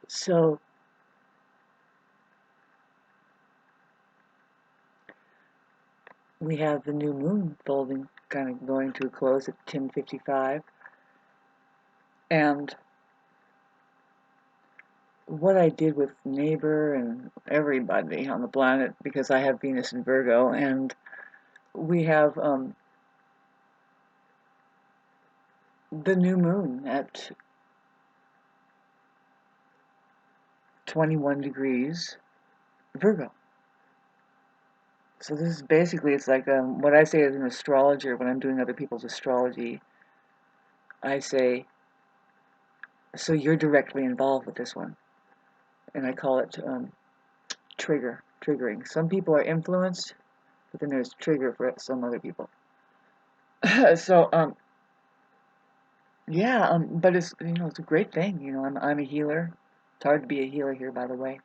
So we have the new moon folding, kind of going to a close at 10:55, and what I did with neighbor and everybody on the planet, because I have Venus in Virgo, and we have the new moon at 21 degrees Virgo. So this is basically, it's like what I say as an astrologer when I'm doing other people's astrology. I say, so you're directly involved with this one, and I call it triggering. Some people are influenced, but then there's trigger for some other people. So yeah, but it's, it's a great thing. I'm a healer. It's hard to be a healer here, by the way.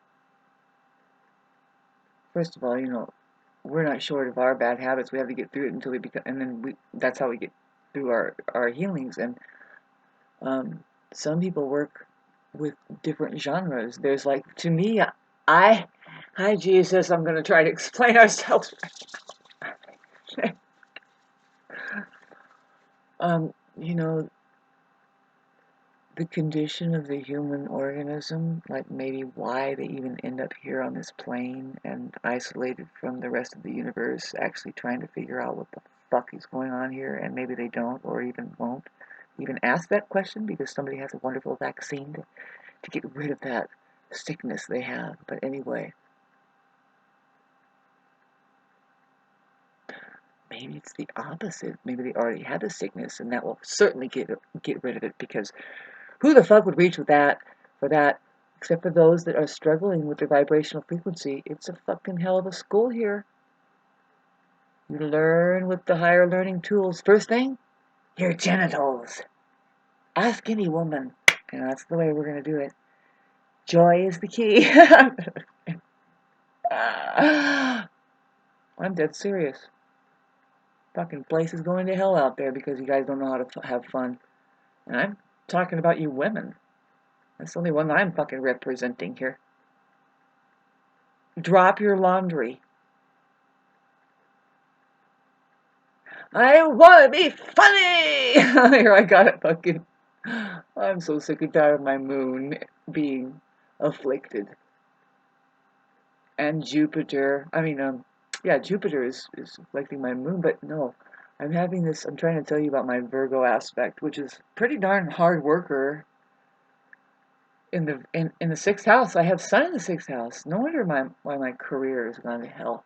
First of all, we're not short of our bad habits. We have to get through it until we become, and then that's how we get through our healings. And um, some people work with different genres. There's like, to me, hi Jesus, I'm gonna try to explain ourselves. um, you know, the condition of the human organism, like maybe why they even end up here on this plane and isolated from the rest of the universe, actually trying to figure out what the fuck is going on here, and maybe they don't or even won't even ask that question because somebody has a wonderful vaccine to get rid of that sickness they have. But anyway, maybe it's the opposite. Maybe they already have the sickness, and that will certainly get rid of it, because who the fuck would reach for that, except for those that are struggling with their vibrational frequency? It's a fucking hell of a school here. You learn with the higher learning tools. First thing, your genitals. Ask any woman. And that's the way we're going to do it. Joy is the key. I'm dead serious. Fucking place is going to hell out there because you guys don't know how to have fun. And I'm talking about you women. That's the only one that I'm fucking representing here. Drop your laundry. I want to be funny! Here, I got it fucking. I'm so sick and tired of my moon being afflicted. And Jupiter. Yeah, Jupiter is afflicting my moon, but no. I'm trying to tell you about my Virgo aspect, which is pretty darn hard worker. In the sixth house, I have Sun in the sixth house. No wonder why my career has gone to hell.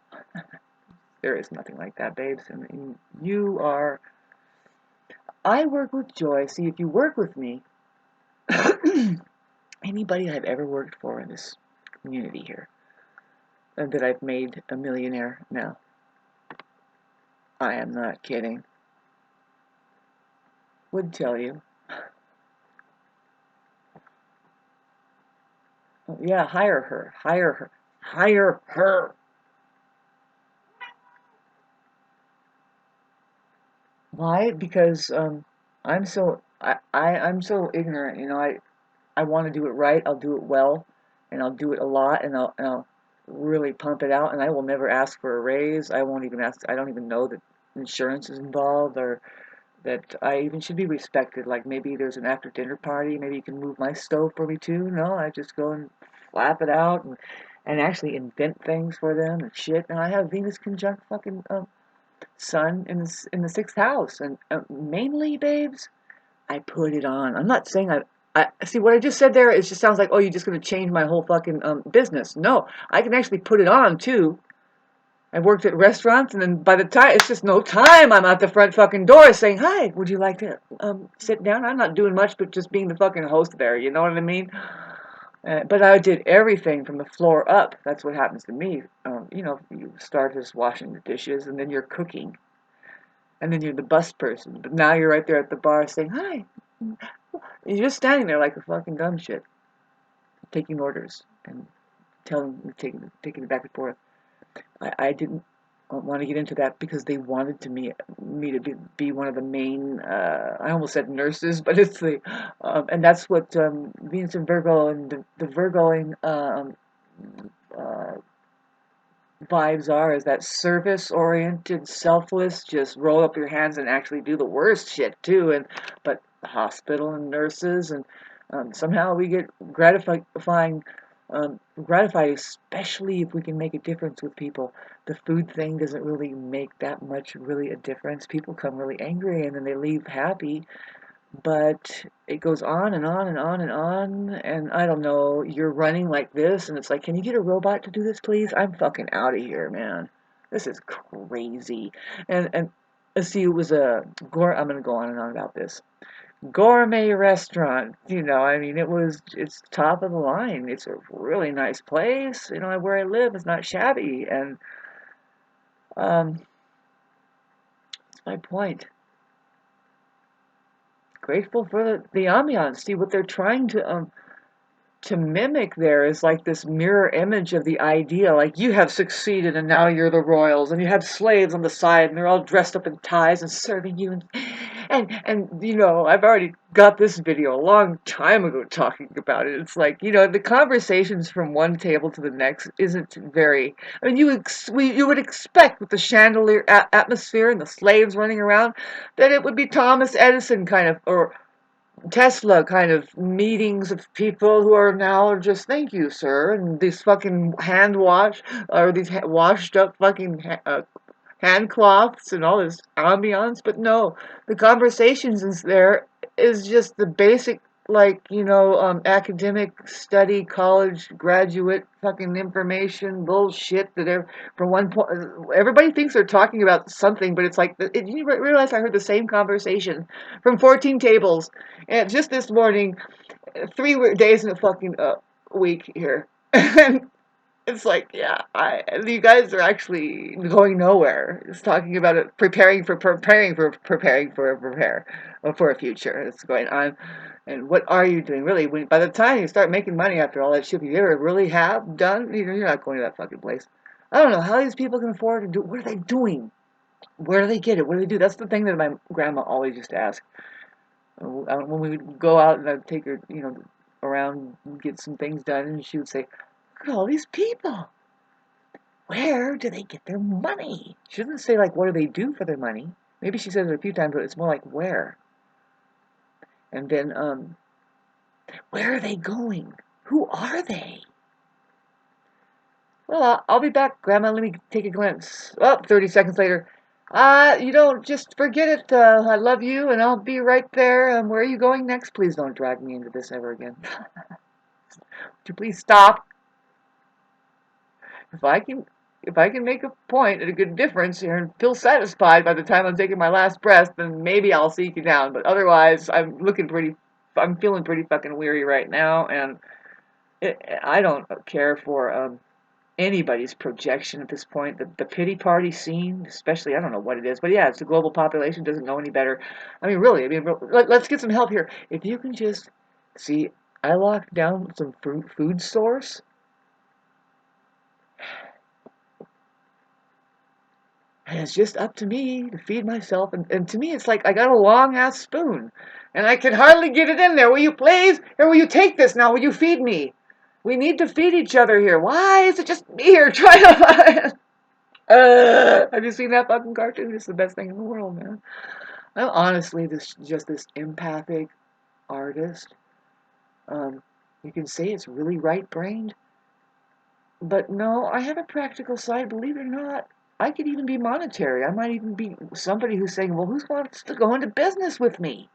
There is nothing like that, babes. And you are. I work with joy. See, if you work with me, anybody I've ever worked for in this community here, and that I've made a millionaire now, I am not kidding, would tell you, oh, yeah, hire her, hire her, hire her. Why? Because I'm so ignorant. I want to do it right. I'll do it well, and I'll do it a lot, and I'll really pump it out. And I will never ask for a raise. I won't even ask. I don't even know that insurance is involved, or that I even should be respected. Like maybe there's an after dinner party. Maybe you can move my stove for me too. No, I just go and flap it out and actually invent things for them and shit. And I have Venus conjunct fucking Sun in the sixth house, and mainly, babes, I put it on. I'm not saying I see what I just said there. It just sounds like, oh, you're just gonna change my whole fucking business. No, I can actually put it on too. I worked at restaurants, and then by the time it's just no time, I'm at the front fucking door saying, "Hi, would you like to sit down?" I'm not doing much, but just being the fucking host there. You know what I mean? But I did everything from the floor up. That's what happens to me. You start as washing the dishes, and then you're cooking, and then you're the bus person. But now you're right there at the bar saying, "Hi." You're just standing there like a fucking dumb shit, taking orders and taking it back and forth. I didn't. want to get into that because they wanted me to be one of the main. I almost said nurses, but it's the and that's what Venus and Virgo and the Virgoing uh, vibes are, is that service oriented, selfless, just roll up your hands and actually do the worst shit too. And but the hospital and nurses and somehow we get gratified, especially if we can make a difference with people. The food thing doesn't really make that much really a difference. People come really angry and then they leave happy, but it goes on and on and on and on, and I don't know, you're running like this and it's like, can you get a robot to do this please? I'm fucking out of here, man. This is crazy. And let's see, it was I'm gonna go on and on about this gourmet restaurant. I mean, it's top of the line. It's a really nice place. Where I live is not shabby, and um that's my point. Grateful for the ambiance. See what they're trying to mimic there is like this mirror image of the idea, like you have succeeded and now you're the royals, and you have slaves on the side and they're all dressed up in ties and serving you, and I've already got this video a long time ago talking about it. It's like, the conversations from one table to the next isn't very, I mean, you would expect, with the chandelier atmosphere and the slaves running around, that it would be Thomas Edison kind of, or Tesla kind of meetings of people who are now just, thank you, sir, and these fucking hand wash, or these washed up fucking hand cloths and all this ambiance. But no, the conversations is just the basic, like, academic study, college graduate fucking information bullshit that from one point, everybody thinks they're talking about something, but it's like, you realize I heard the same conversation from 14 tables, and just this morning, 3 days in a fucking week here. And it's like, yeah, you guys are actually going nowhere. It's talking about it, prepare for a future that's going on. And what are you doing, really? By the time you start making money after all that shit, you ever really have done, you're not going to that fucking place. I don't know how these people can afford to do. What are they doing? Where do they get it? What do they do? That's the thing that my grandma always used to ask. When we would go out and I'd take her, around and get some things done, and she would say, "Look at all these people. Where do they get their money?" She doesn't say, like, what do they do for their money? Maybe she says it a few times, but it's more like where. And then, where are they going? Who are they? Well, I'll be back, Grandma. Let me take a glimpse. Oh, 30 seconds later. You don't just forget it. I love you, and I'll be right there. Where are you going next? Please don't drag me into this ever again. Would you please stop? If I can, if I can make a point and a good difference here and feel satisfied by the time I'm taking my last breath, then maybe I'll seek you down. But otherwise, I'm feeling pretty fucking weary right now, and I don't care for anybody's projection at this point. The pity party scene, especially, I don't know what it is, but yeah, it's the global population doesn't know any better. I mean, really, let's get some help here. If you can just see, I locked down some food stores. And it's just up to me to feed myself. And to me, it's like I got a long ass spoon. And I can hardly get it in there. Will you please? Or will you take this now? Will you feed me? We need to feed each other here. Why is it just me here trying to. Have you seen that fucking cartoon? It's the best thing in the world, man. I'm honestly this empathic artist. Um, you can say it's really right brained, but no, I have a practical side, believe it or not. I could even be monetary. I might even be somebody who's saying, well, who wants to go into business with me?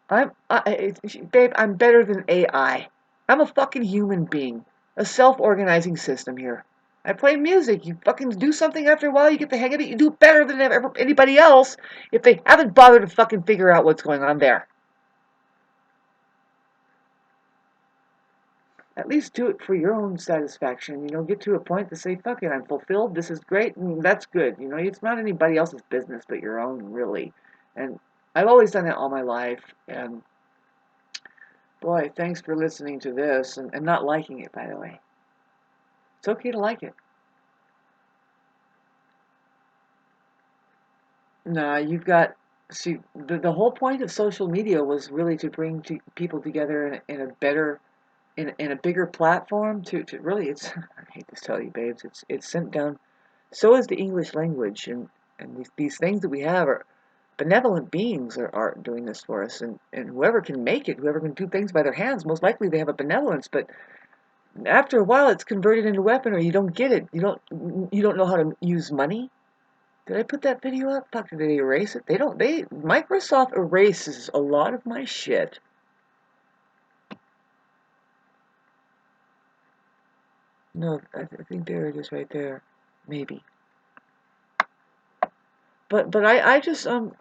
Babe, I'm better than AI. I'm a fucking human being. A self-organizing system here. I play music. You fucking do something after a while, you get the hang of it, you do it better than anybody else if they haven't bothered to fucking figure out what's going on there. At least do it for your own satisfaction. Get to a point to say, fuck it, I'm fulfilled, this is great, and that's good. It's not anybody else's business but your own, really. And I've always done that all my life. And boy, thanks for listening to this and not liking it, by the way. It's okay to like it. Nah, you've got see the whole point of social media was really to bring people together in a better in a bigger platform to really it's I hate to tell you babes it's sent down so is the English language and these things that we have are benevolent beings are doing this for us and whoever can make it whoever can do things by their hands most likely they have a benevolence but after a while it's converted into weaponry you don't get it you don't know how to use money. Did I put that video up? Fuck, did they erase it? They don't. Microsoft erases a lot of my shit. No, I think there it is right there. Maybe. But I just I'm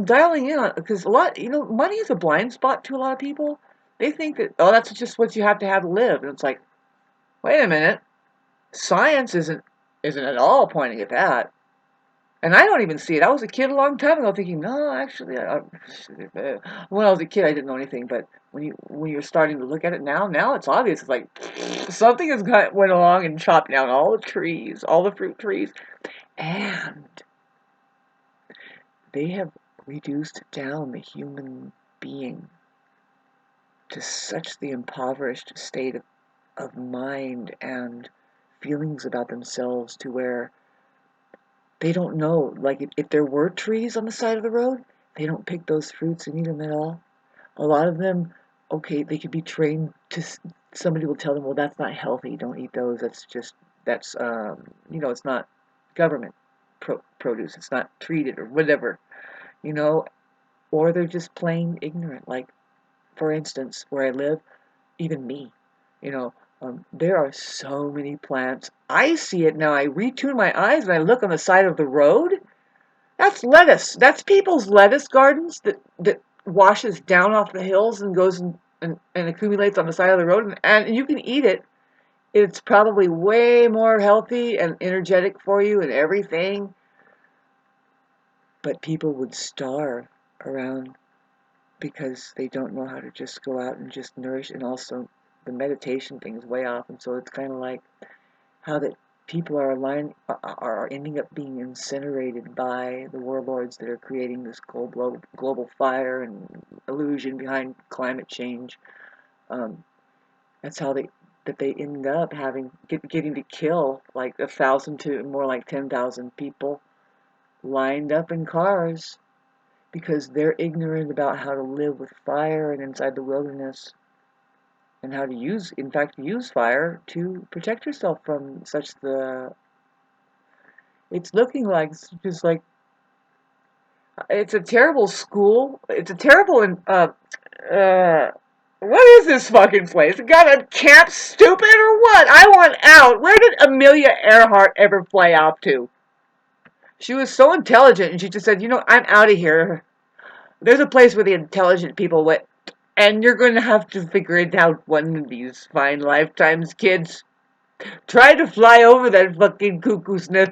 dialing in on because a lot money is a blind spot to a lot of people. They think that oh that's just what you have to live, and it's like wait a minute, science isn't at all pointing at that. And I don't even see it. I was a kid a long time ago thinking, no, actually, when I was a kid, I didn't know anything. But when you're starting to look at it now it's obvious. It's like something went along and chopped down all the trees, all the fruit trees, and they have reduced down the human being to such the impoverished state of mind and feelings about themselves to where they don't know. Like if there were trees on the side of the road, they don't pick those fruits and eat them at all. A lot of them, okay, they could be trained to. Somebody will tell them, well, that's not healthy. Don't eat those. That's it's not government produce. It's not treated or whatever, you know. Or they're just plain ignorant. Like for instance, where I live, even me, you know. There are so many plants. I see it now. I retune my eyes and I look on the side of the road. That's lettuce. That's people's lettuce gardens that washes down off the hills and goes and accumulates on the side of the road. And you can eat it. It's probably way more healthy and energetic for you and everything. But people would starve around because they don't know how to just go out and just nourish. And also, the meditation thing is way off. And so it's kind of like how that people are ending up being incinerated by the warlords that are creating this global fire and illusion behind climate change. Um, that's how they end up getting to kill like 1,000 to more like 10,000 people lined up in cars because they're ignorant about how to live with fire and inside the wilderness and how to use fire to protect yourself from such the it's looking like it's just like it's a terrible school. It's a terrible uh what is this fucking place? Got a camp stupid or what? I want out. Where did Amelia Earhart ever fly out to? She was so intelligent and she just said, I'm out of here. There's a place where the intelligent people went and you're going to have to figure it out one of these fine lifetimes, kids. Try to fly over that fucking cuckoo's nest